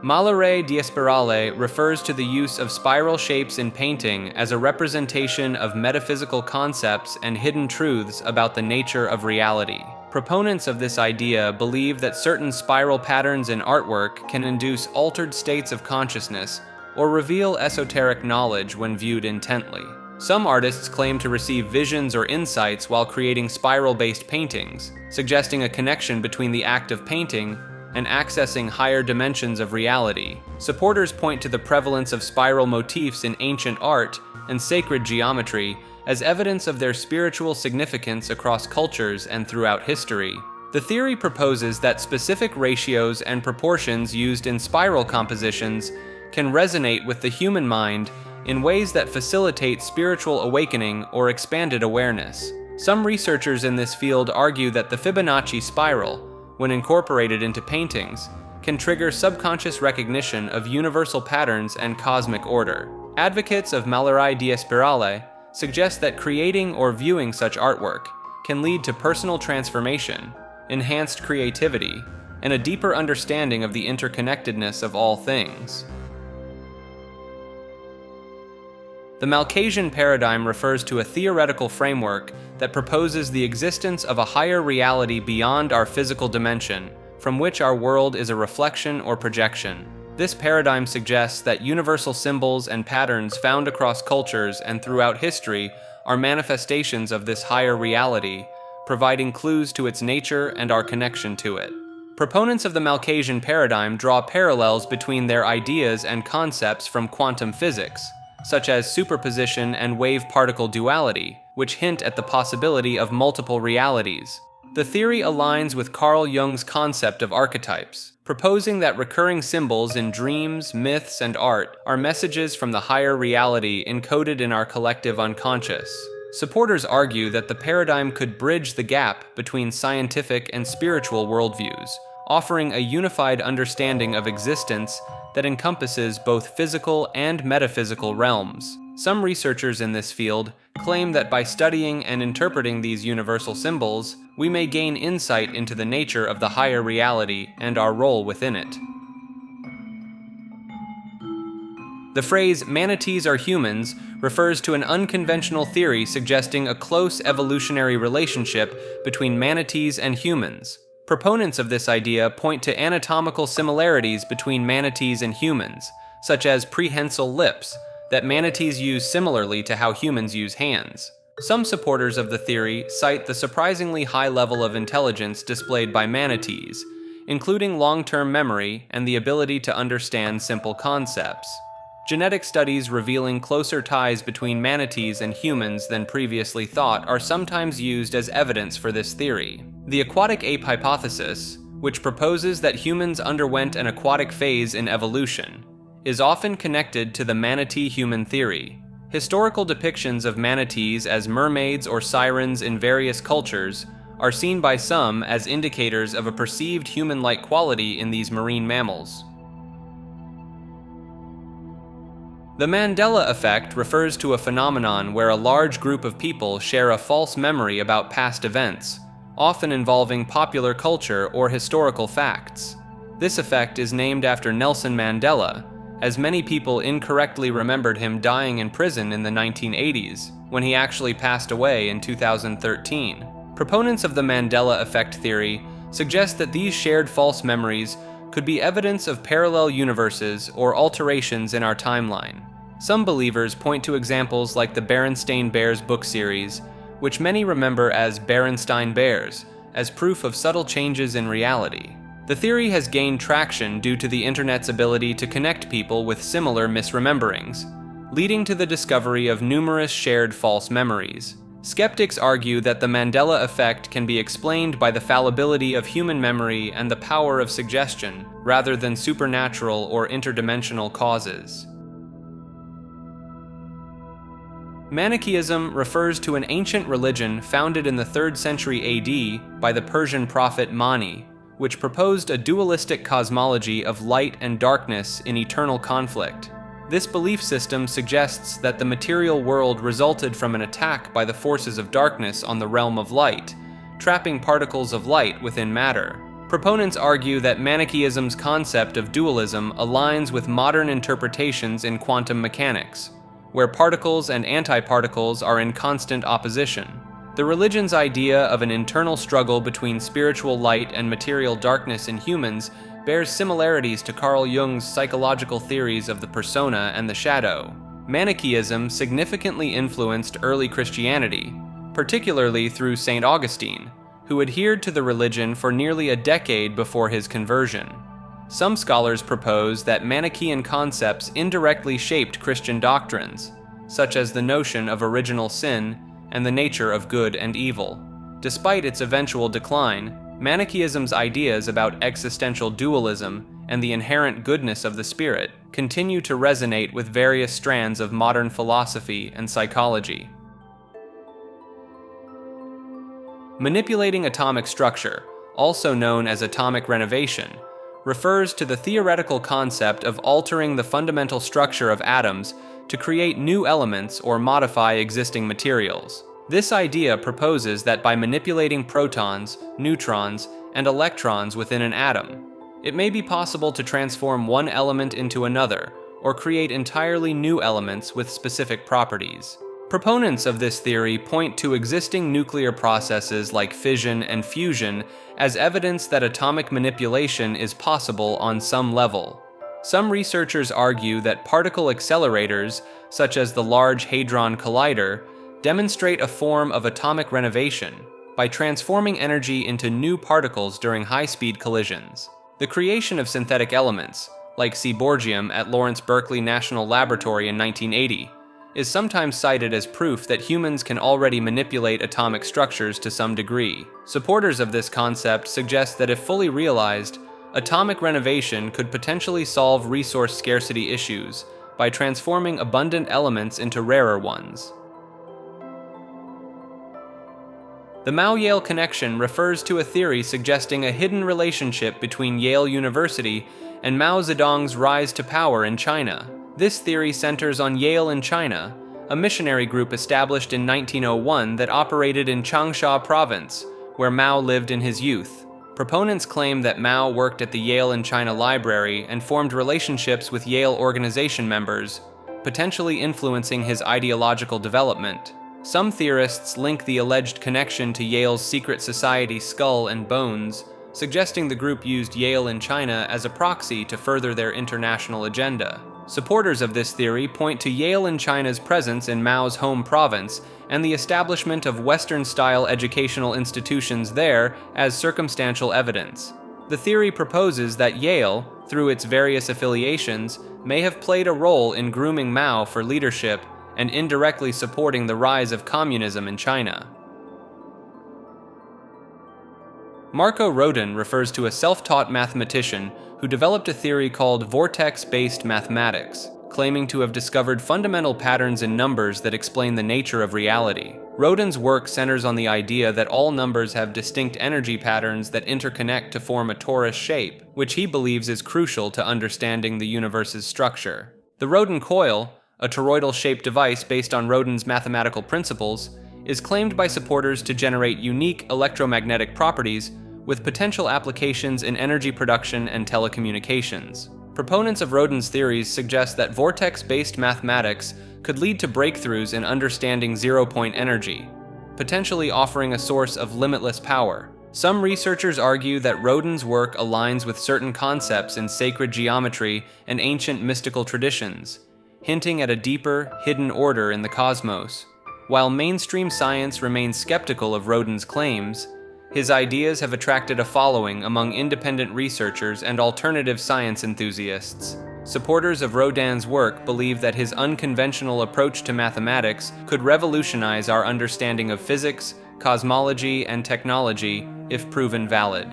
Malare di spirale refers to the use of spiral shapes in painting as a representation of metaphysical concepts and hidden truths about the nature of reality. Proponents of this idea believe that certain spiral patterns in artwork can induce altered states of consciousness or reveal esoteric knowledge when viewed intently. Some artists claim to receive visions or insights while creating spiral-based paintings, suggesting a connection between the act of painting and accessing higher dimensions of reality. Supporters point to the prevalence of spiral motifs in ancient art and sacred geometry as evidence of their spiritual significance across cultures and throughout history. The theory proposes that specific ratios and proportions used in spiral compositions can resonate with the human mind in ways that facilitate spiritual awakening or expanded awareness. Some researchers in this field argue that the Fibonacci spiral, when incorporated into paintings, can trigger subconscious recognition of universal patterns and cosmic order. Advocates of Malare di spirale suggest that creating or viewing such artwork can lead to personal transformation, enhanced creativity, and a deeper understanding of the interconnectedness of all things. The Malasian paradigm refers to a theoretical framework that proposes the existence of a higher reality beyond our physical dimension, from which our world is a reflection or projection. This paradigm suggests that universal symbols and patterns found across cultures and throughout history are manifestations of this higher reality, providing clues to its nature and our connection to it. Proponents of the Malasian paradigm draw parallels between their ideas and concepts from quantum physics, such as superposition and wave-particle duality, which hint at the possibility of multiple realities. The theory aligns with Carl Jung's concept of archetypes, proposing that recurring symbols in dreams, myths, and art are messages from the higher reality encoded in our collective unconscious. Supporters argue that the paradigm could bridge the gap between scientific and spiritual worldviews, offering a unified understanding of existence that encompasses both physical and metaphysical realms. Some researchers in this field claim that by studying and interpreting these universal symbols, we may gain insight into the nature of the higher reality and our role within it. The phrase "manatees are humans" refers to an unconventional theory suggesting a close evolutionary relationship between manatees and humans. Proponents of this idea point to anatomical similarities between manatees and humans, such as prehensile lips, that manatees use similarly to how humans use hands. Some supporters of the theory cite the surprisingly high level of intelligence displayed by manatees, including long-term memory and the ability to understand simple concepts. Genetic studies revealing closer ties between manatees and humans than previously thought are sometimes used as evidence for this theory. The aquatic ape hypothesis, which proposes that humans underwent an aquatic phase in evolution, is often connected to the Manatee-human theory. Historical depictions of manatees as mermaids or sirens in various cultures are seen by some as indicators of a perceived human-like quality in these marine mammals. The Mandela effect refers to a phenomenon where a large group of people share a false memory about past events, often involving popular culture or historical facts. This effect is named after Nelson Mandela, as many people incorrectly remembered him dying in prison in the 1980s, when he actually passed away in 2013. Proponents of the Mandela effect theory suggest that these shared false memories could be evidence of parallel universes or alterations in our timeline. Some believers point to examples like the Berenstain Bears book series, which many remember as Berenstain Bears, as proof of subtle changes in reality. The theory has gained traction due to the internet's ability to connect people with similar misrememberings, leading to the discovery of numerous shared false memories. Skeptics argue that the Mandela effect can be explained by the fallibility of human memory and the power of suggestion, rather than supernatural or interdimensional causes. Manichaeism refers to an ancient religion founded in the 3rd century AD by the Persian prophet Mani, which proposed a dualistic cosmology of light and darkness in eternal conflict. This belief system suggests that the material world resulted from an attack by the forces of darkness on the realm of light, trapping particles of light within matter. Proponents argue that Manichaeism's concept of dualism aligns with modern interpretations in quantum mechanics, where particles and antiparticles are in constant opposition. The religion's idea of an internal struggle between spiritual light and material darkness in humans bears similarities to Carl Jung's psychological theories of the persona and the shadow. Manichaeism significantly influenced early Christianity, particularly through St. Augustine, who adhered to the religion for nearly a decade before his conversion. Some scholars propose that Manichaean concepts indirectly shaped Christian doctrines, such as the notion of original sin and the nature of good and evil. Despite its eventual decline, Manichaeism's ideas about existential dualism and the inherent goodness of the spirit continue to resonate with various strands of modern philosophy and psychology. Manipulating atomic structure, also known as atomic renovation, refers to the theoretical concept of altering the fundamental structure of atoms to create new elements or modify existing materials. This idea proposes that by manipulating protons, neutrons, and electrons within an atom, it may be possible to transform one element into another, or create entirely new elements with specific properties. Proponents of this theory point to existing nuclear processes like fission and fusion as evidence that atomic manipulation is possible on some level. Some researchers argue that particle accelerators, such as the Large Hadron Collider, demonstrate a form of atomic renovation by transforming energy into new particles during high-speed collisions. The creation of synthetic elements, like seaborgium at Lawrence Berkeley National Laboratory in 1980, is sometimes cited as proof that humans can already manipulate atomic structures to some degree. Supporters of this concept suggest that if fully realized, atomic renovation could potentially solve resource scarcity issues by transforming abundant elements into rarer ones. The Mao-Yale connection refers to a theory suggesting a hidden relationship between Yale University and Mao Zedong's rise to power in China. This theory centers on Yale in China, a missionary group established in 1901 that operated in Changsha province, where Mao lived in his youth. Proponents claim that Mao worked at the Yale in China library and formed relationships with Yale organization members, potentially influencing his ideological development. Some theorists link the alleged connection to Yale's secret society Skull and Bones, suggesting the group used Yale in China as a proxy to further their international agenda. Supporters of this theory point to Yale in China's presence in Mao's home province and the establishment of Western-style educational institutions there as circumstantial evidence. The theory proposes that Yale, through its various affiliations, may have played a role in grooming Mao for leadership and indirectly supporting the rise of communism in China. Marco Rodin refers to a self-taught mathematician who developed a theory called Vortex-based mathematics, claiming to have discovered fundamental patterns in numbers that explain the nature of reality. Rodin's work centers on the idea that all numbers have distinct energy patterns that interconnect to form a torus shape, which he believes is crucial to understanding the universe's structure. The Rodin coil, a toroidal-shaped device based on Rodin's mathematical principles, is claimed by supporters to generate unique electromagnetic properties with potential applications in energy production and telecommunications. Proponents of Rodin's theories suggest that vortex-based mathematics could lead to breakthroughs in understanding zero-point energy, potentially offering a source of limitless power. Some researchers argue that Rodin's work aligns with certain concepts in sacred geometry and ancient mystical traditions, hinting at a deeper, hidden order in the cosmos. While mainstream science remains skeptical of Rodin's claims, his ideas have attracted a following among independent researchers and alternative science enthusiasts. Supporters of Rodin's work believe that his unconventional approach to mathematics could revolutionize our understanding of physics, cosmology, and technology if proven valid.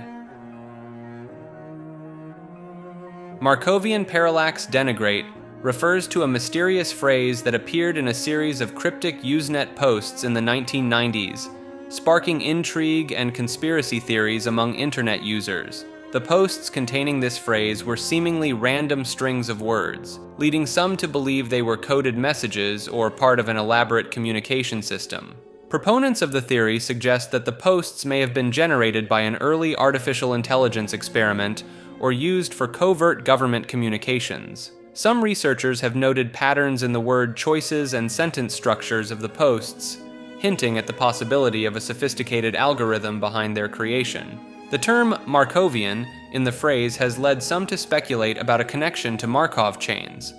Markovian Parallax Denigrate refers to a mysterious phrase that appeared in a series of cryptic Usenet posts in the 1990s, sparking intrigue and conspiracy theories among internet users. The posts containing this phrase were seemingly random strings of words, leading some to believe they were coded messages or part of an elaborate communication system. Proponents of the theory suggest that the posts may have been generated by an early artificial intelligence experiment or used for covert government communications. Some researchers have noted patterns in the word choices and sentence structures of the posts, hinting at the possibility of a sophisticated algorithm behind their creation. The term Markovian in the phrase has led some to speculate about a connection to Markov chains,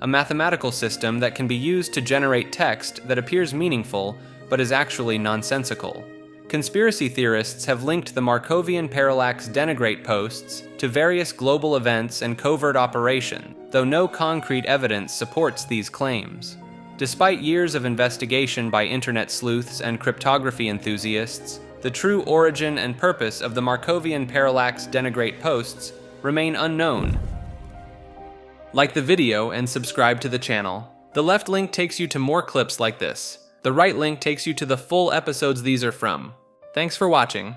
a mathematical system that can be used to generate text that appears meaningful but is actually nonsensical. Conspiracy theorists have linked the Markovian Parallax Denigrate posts to various global events and covert operations, though no concrete evidence supports these claims. Despite years of investigation by internet sleuths and cryptography enthusiasts, the true origin and purpose of the Markovian Parallax Denigrate posts remain unknown. Like the video and subscribe to the channel. The left link takes you to more clips like this. The right link takes you to the full episodes these are from. Thanks for watching.